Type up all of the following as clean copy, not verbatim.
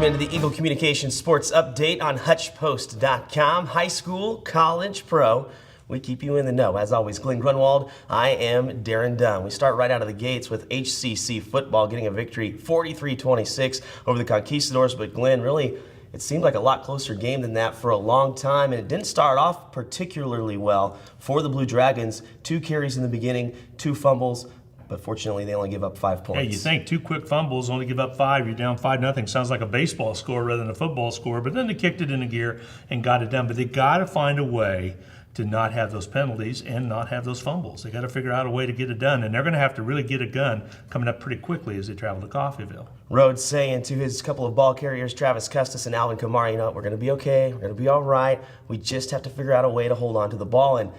into the Eagle Communications Sports Update on HutchPost.com. High school, college, pro. We keep you in the know. As always, Glen Grunwald. I am Daren Dunn. We start right out of the gates with HCC Football getting a victory 43-26 over the Conquistadors. But Glen, really, it seemed like a lot closer game than that for a long time, and it didn't start off particularly well for the Blue Dragons. 2 carries in the beginning, 2 fumbles. But fortunately, they only give up 5 points. Yeah, you think 2 quick fumbles, only give up 5. You're down 5-0. Sounds like a baseball score rather than a football score. But then they kicked it into gear and got it done. But they got to find a way to not have those penalties and not have those fumbles. They got to figure out a way to get it done. And they're going to have to really get it done coming up pretty quickly as they travel to Coffeyville. Rhodes saying to his couple of ball carriers, Travis Custis and Alvin Kamara, we're going to be okay. We're going to be all right. We just have to figure out a way to hold on to the ball. And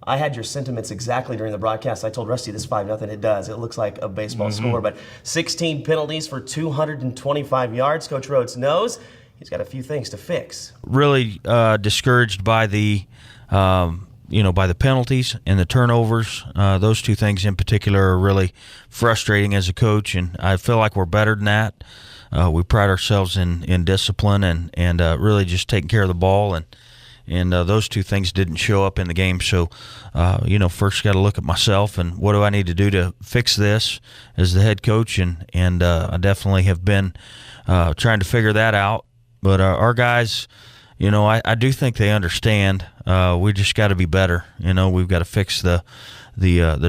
I had your sentiments exactly during the broadcast. I told Rusty this 5-0. It does. It looks like a baseball score, but 16 penalties for 225 yards. Coach Rhodes knows he's got a few things to fix. Really discouraged by the by the penalties and the turnovers. Those 2 things in particular are really frustrating as a coach, and I feel like we're better than that. We pride ourselves in discipline and really just taking care of the ball, and those 2 things didn't show up in the game. So, first got to look at myself and what do I need to do to fix this as the head coach, and I definitely have been trying to figure that out. But our guys, I do think they understand. We just got to be better. We've got to fix the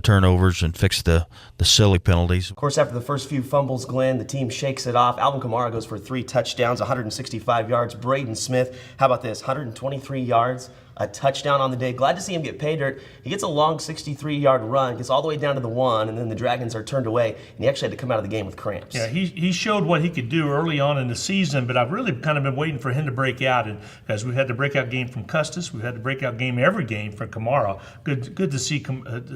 turnovers and fix the silly penalties. Of course, after the first few fumbles, Glenn, the team shakes it off. Alvin Kamara goes for 3 touchdowns, 165 yards. Braden Smith, how about this, 123 yards, a touchdown on the day. Glad to see him get pay dirt. He gets a long 63-yard run, gets all the way down to the 1, and then the Dragons are turned away, and he actually had to come out of the game with cramps. Yeah, he showed what he could do early on in the season, but I've really kind of been waiting for him to break out. And as we've had the breakout game from Custis, we've had the breakout game every game from Kamara. Good to see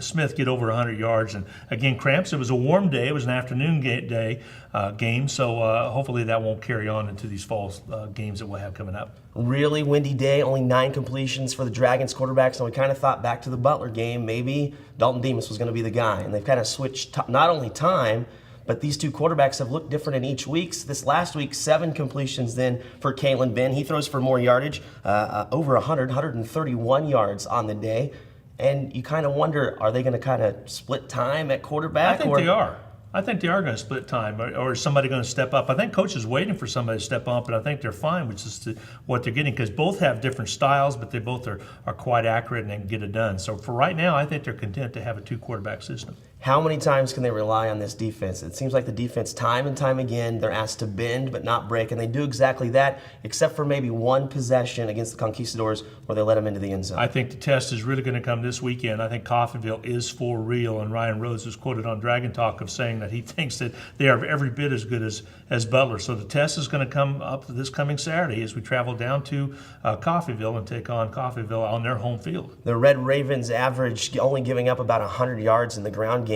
Smith get over 100 yards. And again, cramps. It was a warm day. It was an afternoon game, so hopefully that won't carry on into these fall games that we'll have coming up. Really windy day, only 9 completions for the Dragons quarterbacks, and we kind of thought back to the Butler game, maybe Dalton Demas was going to be the guy, and they've kind of switched not only time, but these 2 quarterbacks have looked different in each week. This last week, 7 completions then for Kalen Ben. He throws for more yardage, over 131 yards on the day, and you kind of wonder, are they going to kind of split time at quarterback? I think they are. I think they are going to split time, or is somebody going to step up? I think Coach is waiting for somebody to step up, but I think they're fine with just what they're getting, because both have different styles, but they both are quite accurate and they can get it done. So for right now, I think they're content to have a 2-quarterback system. How many times can they rely on this defense? It seems like the defense, time and time again, they're asked to bend but not break, and they do exactly that, except for maybe 1 possession against the Conquistadors where they let them into the end zone. I think the test is really going to come this weekend. I think Coffeyville is for real, and Ryan Rhodes was quoted on Dragon Talk of saying that he thinks that they are every bit as good as Butler. So the test is going to come up this coming Saturday as we travel down to Coffeyville and take on Coffeyville on their home field. The Red Ravens average only giving up about 100 yards in the ground game.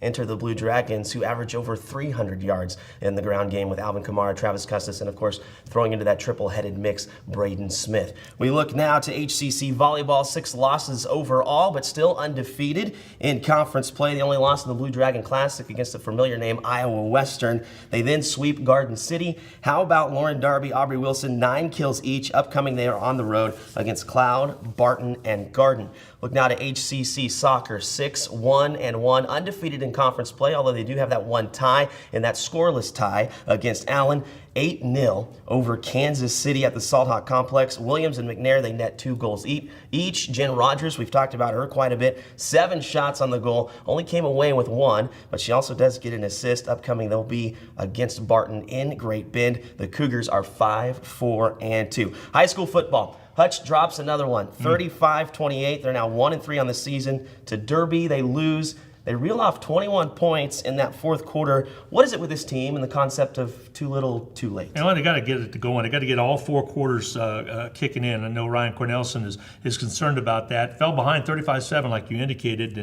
Enter the Blue Dragons, who average over 300 yards in the ground game with Alvin Kamara, Travis Custis, and of course, throwing into that triple-headed mix, Braden Smith. We look now to HCC Volleyball, 6 losses overall, but still undefeated in conference play. The only loss in the Blue Dragon Classic against the familiar name Iowa Western. They then sweep Garden City. How about Lauren Darby, Aubrey Wilson, 9 kills each. Upcoming, they are on the road against Cloud, Barton, and Garden. Look now to HCC Soccer, 6-1-1, undefeated in conference play, although they do have that 1 tie in that scoreless tie against Allen. 8-0 over Kansas City at the Salt Hawk Complex. Williams and McNair, they net 2 goals each. Jen Rogers, we've talked about her quite a bit. 7 shots on the goal, only came away with 1, but she also does get an assist. Upcoming, they'll be against Barton in Great Bend. The Cougars are 5-4-2. High school football. Hutch drops another one, 35-28. They're now 1-3 on the season. To Derby, they lose. They reel off 21 points in that 4th quarter. What is it with this team and the concept of too little, too late? They got to get it to going. They got to get all 4 quarters kicking in. I know Ryan Cornelson is concerned about that. Fell behind 35-7, like you indicated,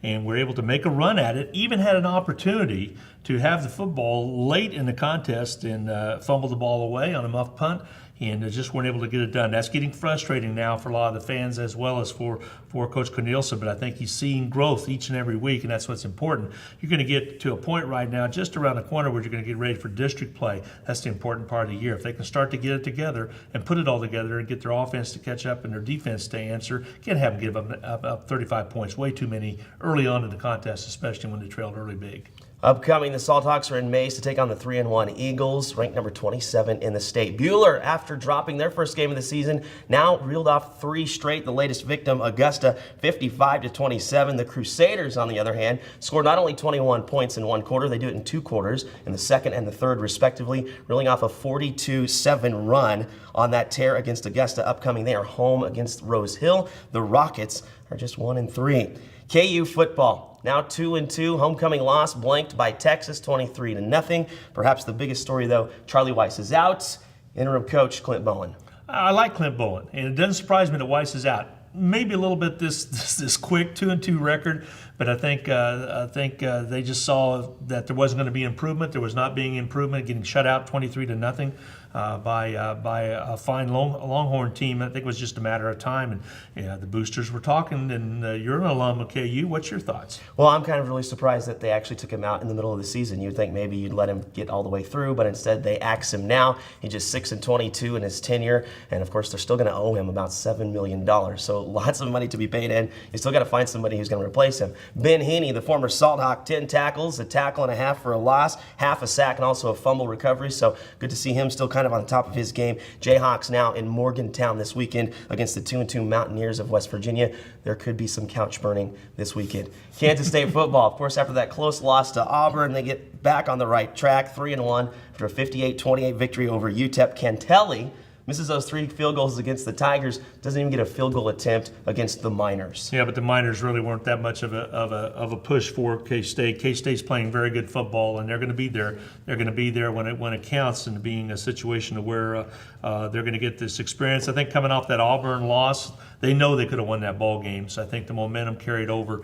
and were able to make a run at it. Even had an opportunity to have the football late in the contest and fumble the ball away on a muff punt. and they just weren't able to get it done. That's getting frustrating now for a lot of the fans as well as for Coach Cornelison, but I think he's seeing growth each and every week, and that's what's important. You're going to get to a point right now just around the corner where you're going to get ready for district play. That's the important part of the year. If they can start to get it together and put it all together and get their offense to catch up and their defense to answer, can't have them give up 35 points, way too many early on in the contest, especially when they trailed early big. Upcoming, the Salt Hawks are in Mays to take on the 3-1 Eagles, ranked number 27 in the state. Buhler, after dropping their first game of the season, now reeled off 3 straight. The latest victim, Augusta, 55-27. The Crusaders, on the other hand, scored not only 21 points in one quarter, they do it in 2 quarters, in the second and the third, respectively, reeling off a 42-7 run on that tear against Augusta. Upcoming, they are home against Rose Hill. The Rockets are just 1-3. KU football. Now 2-2, homecoming loss blanked by Texas 23-0. Perhaps the biggest story, though, Charlie Weiss is out. Interim coach Clint Bowen. I like Clint Bowen, and it doesn't surprise me that Weiss is out. Maybe a little bit this quick 2-2 record, but I think they just saw that there wasn't going to be improvement. There was not being improvement, getting shut out 23-0 by a fine Longhorn team. I think it was just a matter of time. And yeah, the boosters were talking, and you're an alum of KU. What's your thoughts? Well, I'm kind of really surprised that they actually took him out in the middle of the season. You'd think maybe you'd let him get all the way through, but instead they axe him now. He's just 6-22 in his tenure, and of course they're still going to owe him about $7 million. So lots of money to be paid in. You still got to find somebody who's going to replace him. Ben Heaney, the former Salt Hawk, 10 tackles, a tackle and a half for a loss, half a sack, and also a fumble recovery. So good to see him still kind of on top of his game. Jayhawks now in Morgantown this weekend against the 2-2 Mountaineers of West Virginia. There could be some couch burning this weekend. Kansas State football, of course, after that close loss to Auburn, they get back on the right track, 3-1 after a 58-28 victory over UTEP. Cantelli misses those 3 field goals against the Tigers, doesn't even get a field goal attempt against the Miners. Yeah, but the Miners really weren't that much of a push for K-State. K-State's playing very good football, and they're going to be there. They're going to be there when it counts, and being a situation where they're going to get this experience. I think coming off that Auburn loss, they know they could have won that ball game. So I think the momentum carried over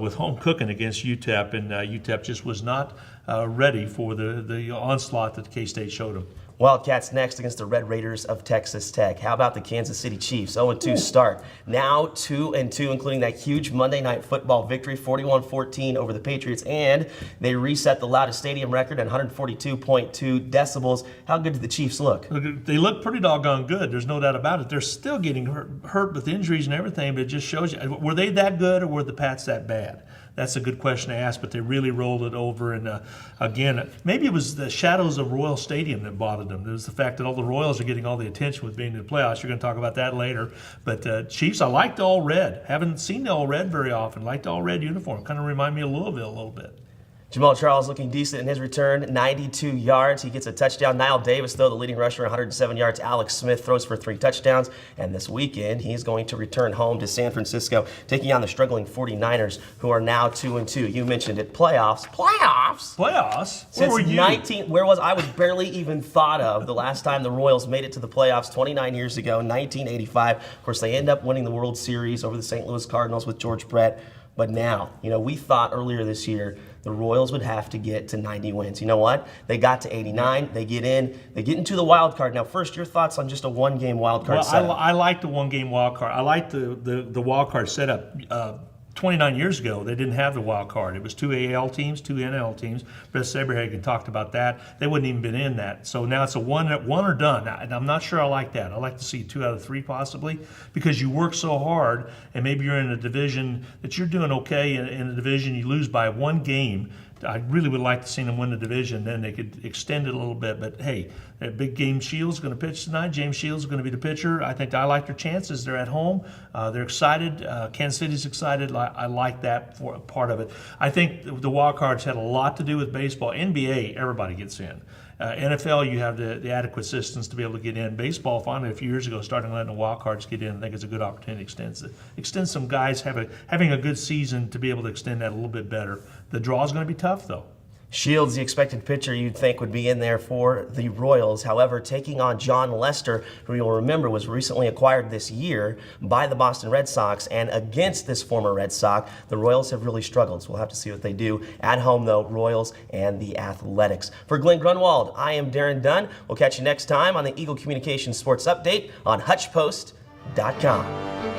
with home cooking against UTEP, and UTEP just was not ready for the onslaught that K-State showed them. Wildcats next against the Red Raiders of Texas Tech. How about the Kansas City Chiefs? 0-2 start. Now 2-2, including that huge Monday Night Football victory, 41-14 over the Patriots, and they reset the loudest stadium record at 142.2 decibels. How good did the Chiefs look? They look pretty doggone good. There's no doubt about it. They're still getting hurt with injuries and everything, but it just shows you, were they that good or were the Pats that bad? That's a good question to ask, but they really rolled it over. And again, maybe it was the shadows of Royal Stadium that bothered them. It was the fact that all the Royals are getting all the attention with being in the playoffs. You're going to talk about that later. But Chiefs, I like the all red. Haven't seen the all red very often. Like the all red uniform. Kind of remind me of Louisville a little bit. Jamal Charles looking decent in his return, 92 yards. He gets a touchdown. Niall Davis, though, the leading rusher, 107 yards. Alex Smith throws for 3 touchdowns. And this weekend, he's going to return home to San Francisco, taking on the struggling 49ers, who are now 2-2. You mentioned it. Playoffs. Playoffs? Where were you? I was barely even thought of the last time the Royals made it to the playoffs 29 years ago, 1985. Of course, they end up winning the World Series over the St. Louis Cardinals with George Brett. But now, we thought earlier this year the Royals would have to get to 90 wins. You know what? They got to 89. They get into the wild card. Now, first, your thoughts on just a one-game wild card setup? I like the one-game wild card. I like the wild card setup. 29 years ago, they didn't have the wild card. It was 2 AL teams, 2 NL teams. Brett Saberhagen talked about that. They wouldn't even been in that. So now it's a one or done. And I'm not sure I like that. I like to see 2 out of 3 possibly, because you work so hard, and maybe you're in a division that you're doing okay. In a division you lose by 1 game. I really would like to see them win the division. Then they could extend it a little bit. But hey, that big game Shields is going to pitch tonight. James Shields is going to be the pitcher. I like their chances. They're at home. They're excited. Kansas City's excited. I like that for part of it. I think the wild cards had a lot to do with baseball. NBA, everybody gets in. NFL, you have the adequate systems to be able to get in. Baseball, finally, a few years ago, starting letting the wild cards get in. I think it's a good opportunity to extend some guys having a good season to be able to extend that a little bit better. The draw is going to be tough, though. Shields, the expected pitcher you'd think would be in there for the Royals. However, taking on John Lester, who you'll remember was recently acquired this year by the Boston Red Sox, and against this former Red Sox, the Royals have really struggled. So we'll have to see what they do. At home, though, Royals and the Athletics. For Glen Grunwald, I am Daren Dunn. We'll catch you next time on the Eagle Communications Sports Update on HutchPost.com.